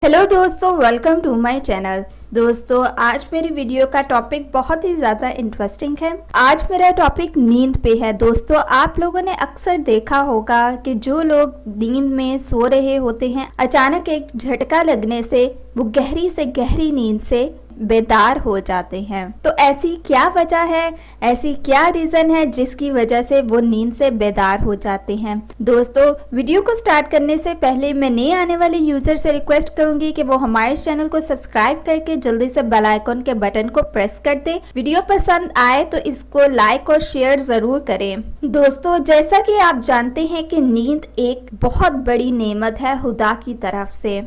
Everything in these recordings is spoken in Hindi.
हेलो दोस्तों, वेलकम टू माय चैनल। दोस्तों, आज मेरी वीडियो का टॉपिक बहुत ही ज़्यादा इंटरेस्टिंग है। आज मेरा टॉपिक नींद पे है। दोस्तों, आप लोगों ने अक्सर देखा होगा कि जो लोग नींद में सो रहे होते हैं, अचानक एक झटका लगने से वो गहरी से गहरी नींद से बेदार हो जाते हैं। तो ऐसी क्या वजह है, ऐसी क्या रीज़न है जिसकी वजह से वो नींद से बेदार हो जाते हैं। दोस्तों, वीडियो को स्टार्ट करने से पहले मैं नए आने वाले यूज़र से रिक्वेस्ट करूंगी कि वो हमारे चैनल को सब्सक्राइब करके जल्दी से बेल आइकन के बटन को प्रेस कर दे। वीडियो पसंद आए तो इसको लाइक और शेयर ज़रूर करें। दोस्तों, जैसा कि आप जानते हैं कि नींद एक बहुत बड़ी नेमत है खुदा की तरफ से।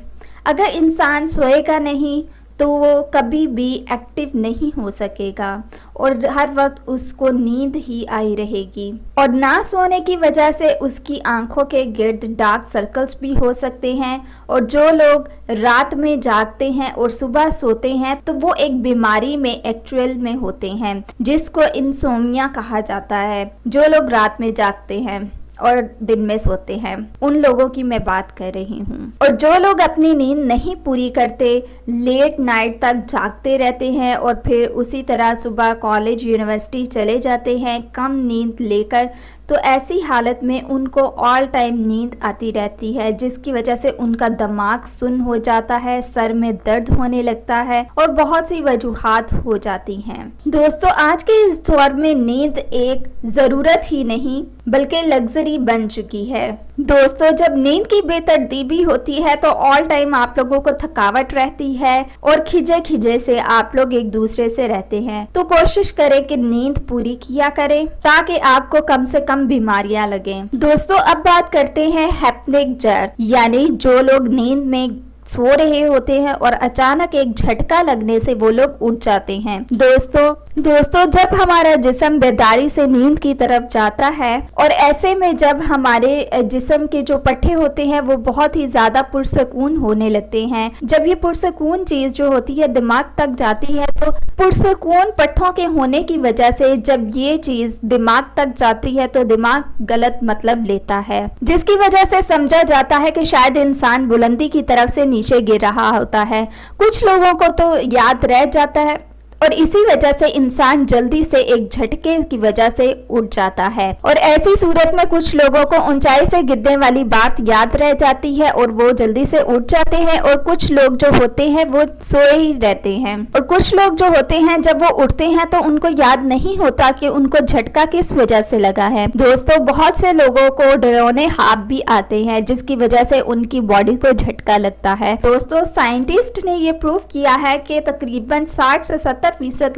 अगर इंसान सोएगा नहीं तो वो कभी भी एक्टिव नहीं हो सकेगा और हर वक्त उसको नींद ही आई रहेगी। और ना सोने की वजह से उसकी आंखों के गिर्द डार्क सर्कल्स भी हो सकते हैं। और जो लोग रात में जागते हैं और सुबह सोते हैं तो वो एक बीमारी में एक्चुअल में होते हैं, जिसको इंसोम्निया कहा जाता है। जो लोग रात में जागते हैं और दिन में सोते हैं, उन लोगों की मैं बात कर रही हूँ। और जो लोग अपनी नींद नहीं पूरी करते, लेट नाइट तक जागते रहते हैं और फिर उसी तरह सुबह कॉलेज यूनिवर्सिटी चले जाते हैं कम नींद लेकर, तो ऐसी हालत में उनको ऑल टाइम नींद आती रहती है, जिसकी वजह से उनका दिमाग सुन्न हो जाता है, सर में दर्द होने लगता है और बहुत सी वजूहात हो जाती हैं। दोस्तों, आज के इस दौर में नींद एक ज़रूरत ही नहीं बल्कि लग्जरी बन चुकी है। दोस्तों, जब नींद की बेतरतीबी होती है तो ऑल टाइम आप लोगों को थकावट रहती है और खिजे खिजे से आप लोग एक दूसरे से रहते हैं। तो कोशिश करें कि नींद पूरी किया करें ताकि आपको कम से कम बीमारियां लगें। दोस्तों, अब बात करते हैं हैप्निक जर्क, यानी जो लोग नींद में सो रहे होते हैं और अचानक एक झटका लगने से वो लोग उठ जाते हैं। दोस्तों, जब हमारा जिस्म बेदारी से नींद की तरफ जाता है और ऐसे में जब हमारे जिस्म के जो पट्टे होते हैं वो बहुत ही ज्यादा पुरसकून होने लगते हैं। जब ये पुरसकून चीज जो होती है दिमाग तक जाती है, तो पुरसकून पट्टों के होने की वजह से जब ये चीज दिमाग तक जाती है तो दिमाग गलत मतलब लेता है, जिसकी वजह से समझा जाता है कि शायद इंसान बुलंदी की तरफ से नीचे गिर रहा होता है। कुछ लोगों को तो याद रह जाता है और इसी वजह से इंसान जल्दी से एक झटके की वजह से उठ जाता है। और ऐसी सूरत में कुछ लोगों को ऊंचाई से गिरने वाली बात याद रह जाती है और वो जल्दी से उठ जाते हैं। और कुछ लोग जो होते हैं वो सोए ही रहते हैं। और कुछ लोग जो होते हैं जब वो उठते हैं तो उनको याद नहीं होता कि उनको झटका किस वजह से लगा है। दोस्तों, बहुत से लोगों को डरावने ख्वाब भी आते हैं जिसकी वजह से उनकी बॉडी को झटका लगता है। दोस्तों, साइंटिस्ट ने ये प्रूव किया है कि तकरीबन 60 से 70%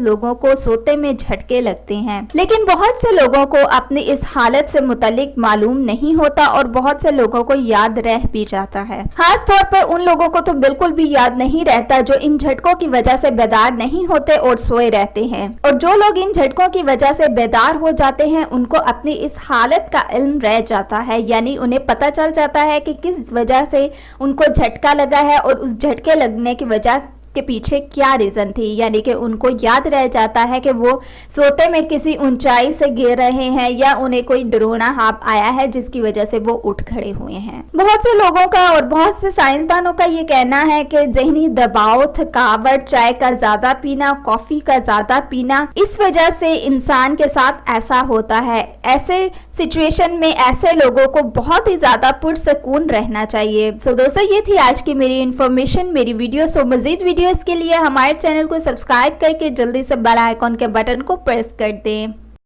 लोगों को सोते में झटके लगते हैं, लेकिन बहुत से लोगों को अपनी इस हालत से मुतालिक मालूम नहीं होता और बहुत से लोगों को याद रह भी जाता है। खास तौर पर उन लोगों को तो बिल्कुल भी याद नहीं रहता जो इन झटकों की वजह से बेदार नहीं होते और सोए रहते हैं। और जो लोग इन झटकों की वजह से बेदार हो जाते हैं उनको अपनी इस हालत का इल्म रह जाता है, यानी उन्हें पता चल जाता है कि किस वजह से उनको झटका लगा है और उस झटके लगने की वजह के पीछे क्या रीजन थी। यानी कि उनको याद रह जाता है कि वो सोते में किसी ऊंचाई से गिर रहे हैं या उन्हें कोई डरोना ख्वाब आया है जिसकी वजह से वो उठ खड़े हुए हैं। बहुत से लोगों का और बहुत से साइंसदानों का ये कहना है कि ज़हनी दबाव, थकावट, चाय का ज्यादा पीना, कॉफी का ज्यादा पीना, इस वजह से इंसान के साथ ऐसा होता है। ऐसे सिचुएशन में ऐसे लोगों को बहुत ही ज्यादा पुरसकून रहना चाहिए। सो दोस्तों, ये थी आज की मेरी इन्फॉर्मेशन, मेरी वीडियो। सो मजीद वीडियोस के लिए हमारे चैनल को सब्सक्राइब करके जल्दी से बेल आइकॉन के बटन को प्रेस कर दें।